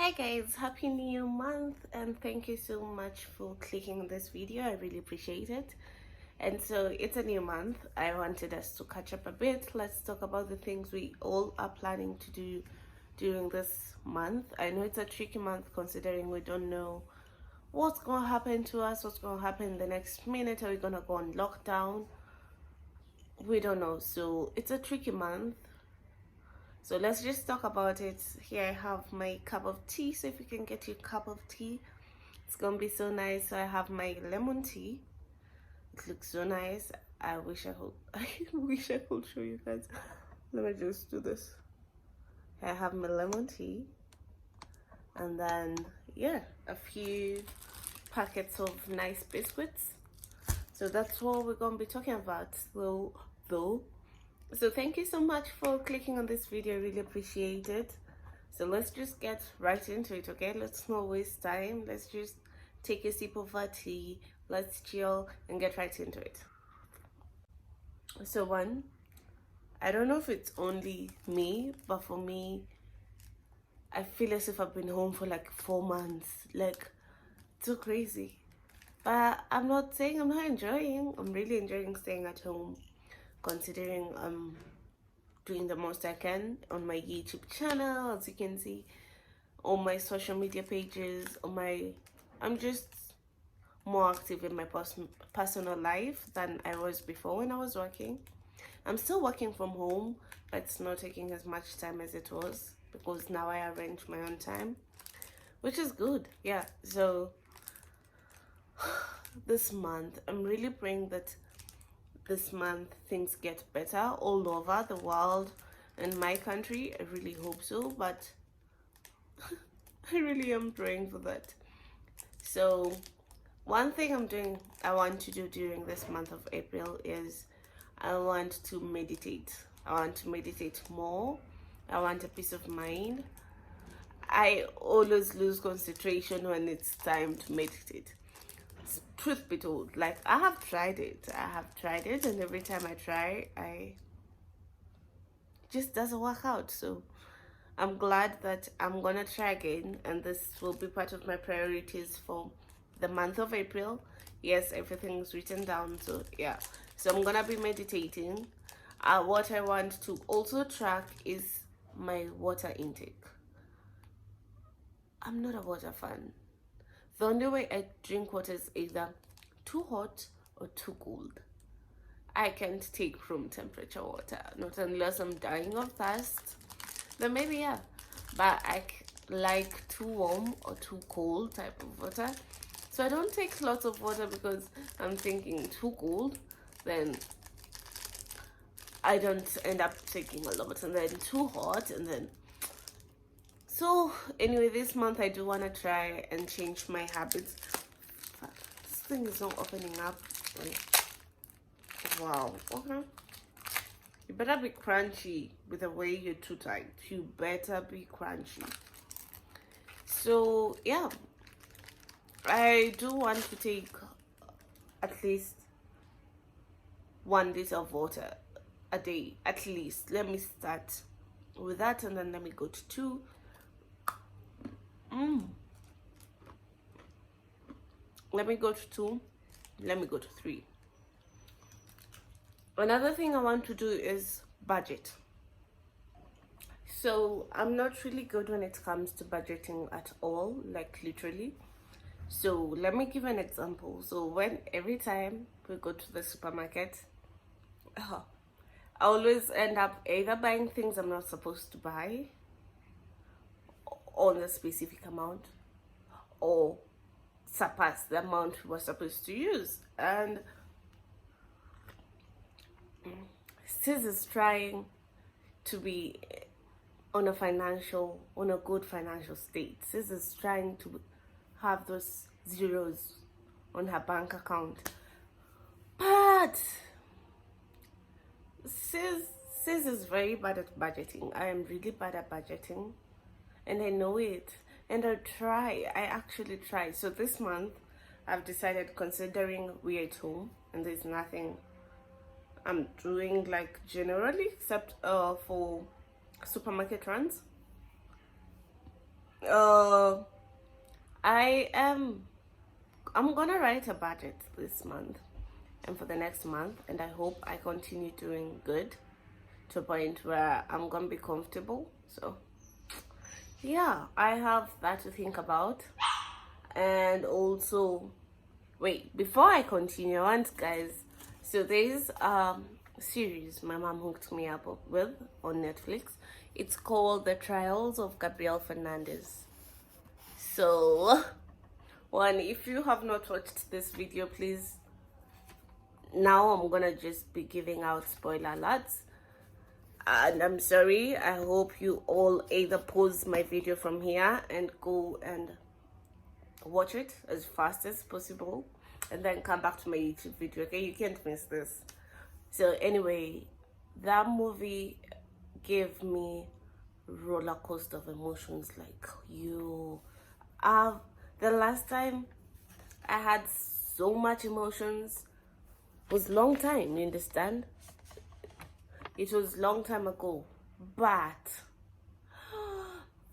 Hi guys, happy new month and thank you so much for clicking on this video. I really appreciate it. And so it's a new month. I wanted us to catch up a bit. Let's talk about the things we all are planning to do during this month. I know it's a tricky month considering we don't know what's going to happen to us, what's going to happen the next minute. Are we going to go on lockdown? We don't know. So it's a tricky month. So let's just talk about it. Here I have my cup of tea. So if you can get your cup of tea, it's gonna be so nice. So I have my lemon tea. It looks so nice. I wish I could I wish I could show you guys. Let me just do this. I have my lemon tea, and then yeah, a few packets of nice biscuits. So that's what we're gonna be talking about though. So thank you so much for clicking on this video. I really appreciate it. So let's just get right into it, okay? Let's not waste time. Let's just take a sip of our tea, let's chill and get right into it. So one, I don't know if it's only me, but for me, I feel as if I've been home for like 4 months. Like, so crazy. But I'm not saying I'm not enjoying. I'm really enjoying staying at home, considering I'm doing the most I can on my YouTube channel, as you can see, on my social media pages, I'm just more active in my personal life than I was before when I was working. I'm still working from home, but it's not taking as much time as it was because now I arrange my own time, which is good. Yeah, so this month I'm really praying that this month things get better all over the world and my country. I really hope so, but I really am praying for that. So one thing I want to do during this month of April is I want to meditate. I want to meditate more. I want a peace of mind. I always lose concentration when it's time to meditate. Truth be told, like I have tried it, and every time I try, it just doesn't work out. So I'm glad that I'm gonna try again, and this will be part of my priorities for the month of April. Yes, everything's written down, so yeah. So I'm gonna be meditating. What I want to also track is my water intake. I'm not a water fan. The only way I drink water is either too hot or too cold. I can't take room temperature water, not unless I'm dying of thirst. Then maybe yeah, but I like too warm or too cold type of water. So I don't take lots of water because I'm thinking too cold, then I don't end up taking a lot, and then too hot, and then so anyway, this month I do want to try and change my habits. This thing is not opening up. Wow. Okay. You better be crunchy with the way you're too tight. You better be crunchy. So yeah, I do want to take at least 1 liter of water a day, at least. Let me start with that, and then let me go to 2. Let me go to 2. Let me go to 3. Another thing I want to do is budget. So I'm not really good when it comes to budgeting at all, like literally. So let me give an example. So every time we go to the supermarket, I always end up either buying things I'm not supposed to buy on a specific amount, or surpass the amount we were supposed to use. And Sis is trying to be on a good financial state. Sis is trying to have those zeros on her bank account, but sis is very bad at budgeting. I am really bad at budgeting, and I know it, and I actually try. So this month I've decided, considering we're at home and there's nothing I'm doing like generally except for supermarket runs, uh I'm gonna write a budget this month and for the next month, and I hope I continue doing good to a point where I'm gonna be comfortable. So yeah, I have that to think about. And also, wait, before I continue, I want guys, so there's series my mom hooked me up with on Netflix. It's called The Trials of Gabriel Fernandez. So one, if you have not watched this video, please, now I'm gonna just be giving out spoiler alerts, and I'm sorry. I hope you all either pause my video from here and go and watch it as fast as possible and then come back to my YouTube video. Okay, you can't miss this. So anyway, that movie gave me roller coaster of emotions. Like, you the last time I had so much emotions was long time, you understand? It was long time ago, but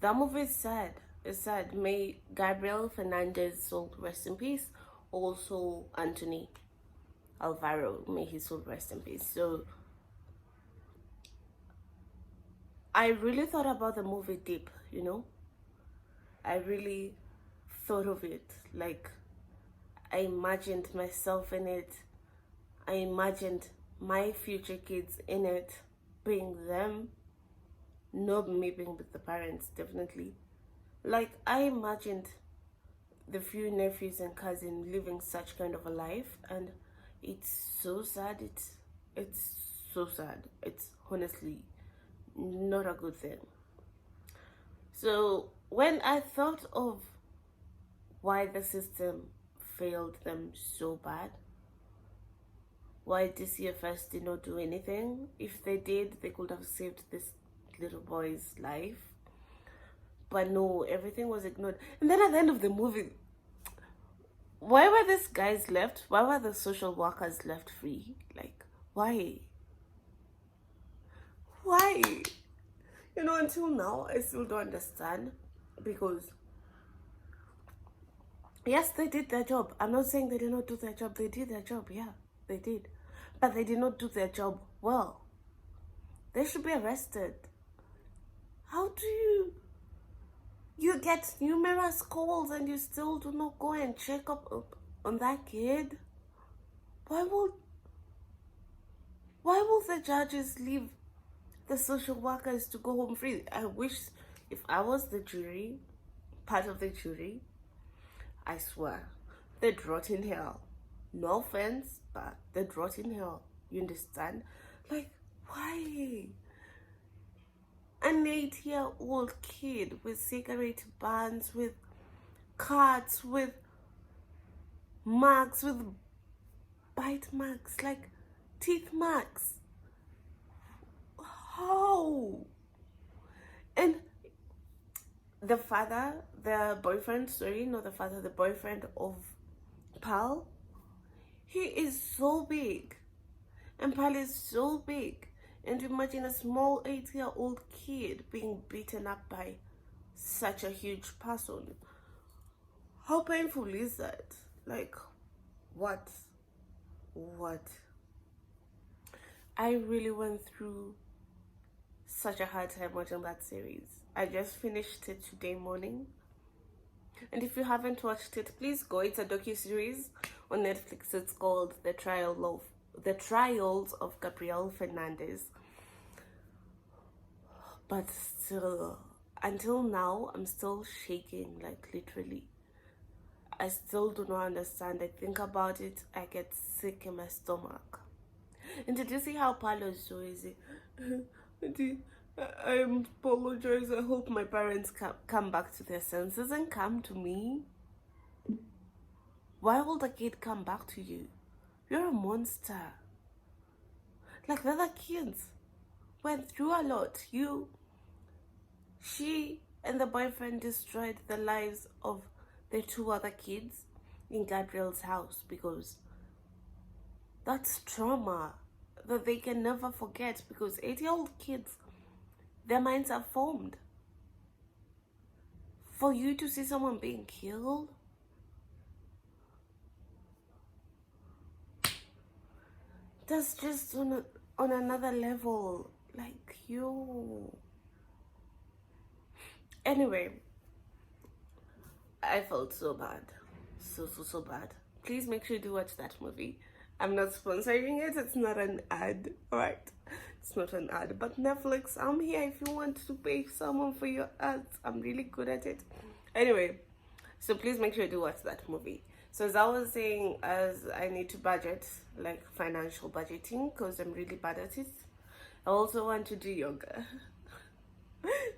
that movie is sad. It's sad. May Gabriel Fernandez soul rest in peace. Also Anthony Alvaro, may his soul rest in peace. So I really thought about the movie deep, you know? I really thought of it. Like, I imagined myself in it. I imagined my future kids in it, being them, not me being with the parents, definitely. Like, I imagined the few nephews and cousins living such kind of a life, and it's so sad. It's so sad. It's honestly not a good thing. So when I thought of why the system failed them so bad, why DCFS did not do anything, if they did, they could have saved this little boy's life. But no, everything was ignored. And then at the end of the movie, why were these guys left? Why were the social workers left free? Like, why? Why? You know, until now, I still don't understand. Because, yes, they did their job. I'm not saying they did not do their job. They did their job, yeah, they did. But they did not do their job well. They should be arrested. How do you get numerous calls and you still do not go and check up on that kid? Why will the judges leave the social workers to go home free? I wish if I was the jury, part of the jury, I swear, they'd rot in hell. No offense, but they'd rot in hell. You understand? Like, why? An 8-year-old kid with cigarette burns, with cuts, with marks, with bite marks, like teeth marks. How? And the father, the boyfriend, sorry, not the father, the boyfriend of Pal, he is so big. And Pal is so big. And imagine a small 8-year-old kid being beaten up by such a huge person. How painful is that? Like, what? I really went through such a hard time watching that series. I just finished it today morning. And if you haven't watched it, please go. It's a docu-series on Netflix. It's called The Trials of Gabriel Fernandez. But still, until now, I'm still shaking, like literally. I still do not understand. I think about it, I get sick in my stomach. And did you see how Paulo is so easy? I apologize. I hope my parents come back to their senses and come to me. Why will the kid come back to you? You're a monster. Like, the other kids went through a lot. She and the boyfriend destroyed the lives of the 2 other kids in Gabriel's house, because that's trauma that they can never forget, because 8-year-old kids, their minds are formed. For you to see someone being killed, that's just on another level. Like, you. Anyway, I felt so bad. So bad. Please make sure you do watch that movie. I'm not sponsoring it. It's not an ad, right? It's not an ad. But Netflix, I'm here if you want to pay someone for your ads. I'm really good at it. Anyway, so please make sure you do watch that movie. So as I was saying, as I need to budget, like financial budgeting, because I'm really bad at it. I also want to do yoga.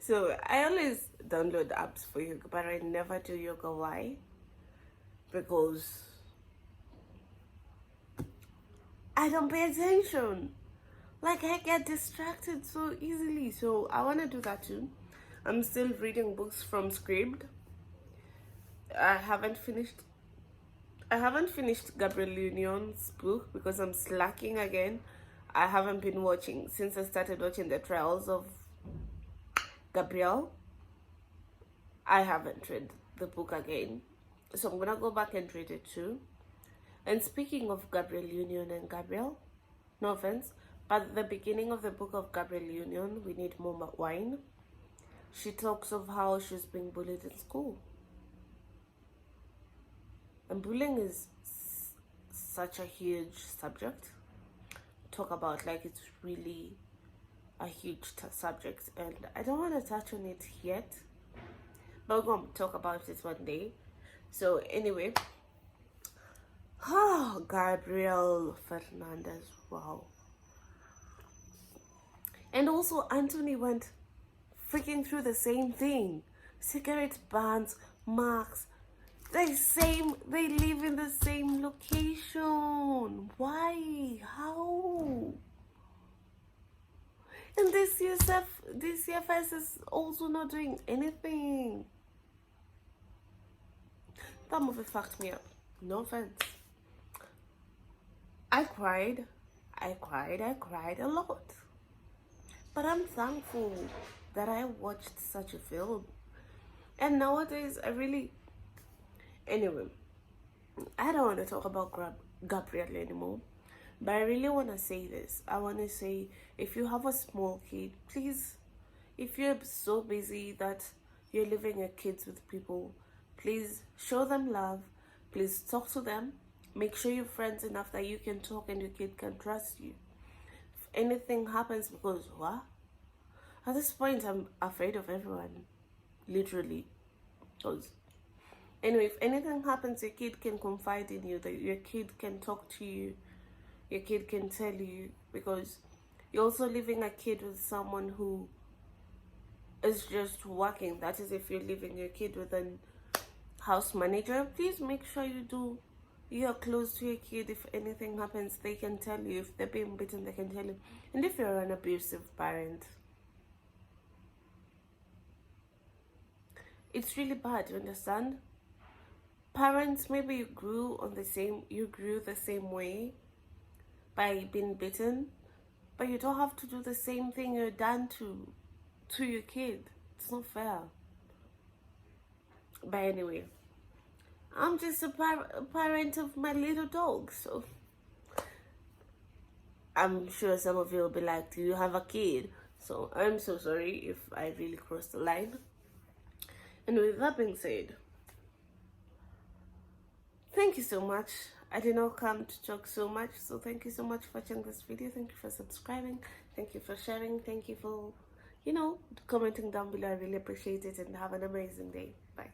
So I always download apps for yoga, but I never do yoga. Why? Because I don't pay attention. Like, I get distracted so easily. So I want to do that too. I'm still reading books from Scribd. I haven't finished Gabriel Union's book because I'm slacking again. I haven't been watching since I started watching the trials of Gabriel. I haven't read the book again, so I'm gonna go back and read it too. And speaking of Gabriel Union and Gabriel, no offense, but at the beginning of the book of Gabriel Union, We Need More Wine, she talks of how she's being bullied in school. And bullying is such a huge subject. Talk about, like, it's really a huge subject, and I don't want to touch on it yet, but we're going to talk about it one day. So anyway, Gabriel Fernandez, wow. And also Anthony went freaking through the same thing. Cigarette bans, marks, they live in the same location. Why? How? And this CFS is also not doing anything. That movie fucked me up. No offense. I cried a lot. But I'm thankful that I watched such a film. And nowadays, anyway, I don't want to talk about Gabriel anymore. But I really want to say this. I want to say, if you have a small kid, please, if you're so busy that you're leaving your kids with people, please show them love. Please talk to them. Make sure you're friends enough that you can talk and your kid can trust you. If anything happens, because what? At this point, I'm afraid of everyone. Literally. Because anyway, if anything happens, your kid can confide in you. That your kid can talk to you. Your kid can tell you, because you're also leaving a kid with someone who is just working. That is, if you're leaving your kid with a house manager, please make sure you're close to your kid. If anything happens, they can tell you. If they're being beaten, they can tell you. And if you're an abusive parent, it's really bad, you understand? Parents, maybe you grew the same way by being beaten, but you don't have to do the same thing you're done to your kid. It's not fair. But anyway, I'm just a parent of my little dog, so I'm sure some of you will be like, do you have a kid? So I'm so sorry if I really crossed the line. And with that being said, thank you so much. I did not come to talk so much, so thank you so much for watching this video. Thank you for subscribing. Thank you for sharing. Thank you for, commenting down below. I really appreciate it, and have an amazing day. Bye.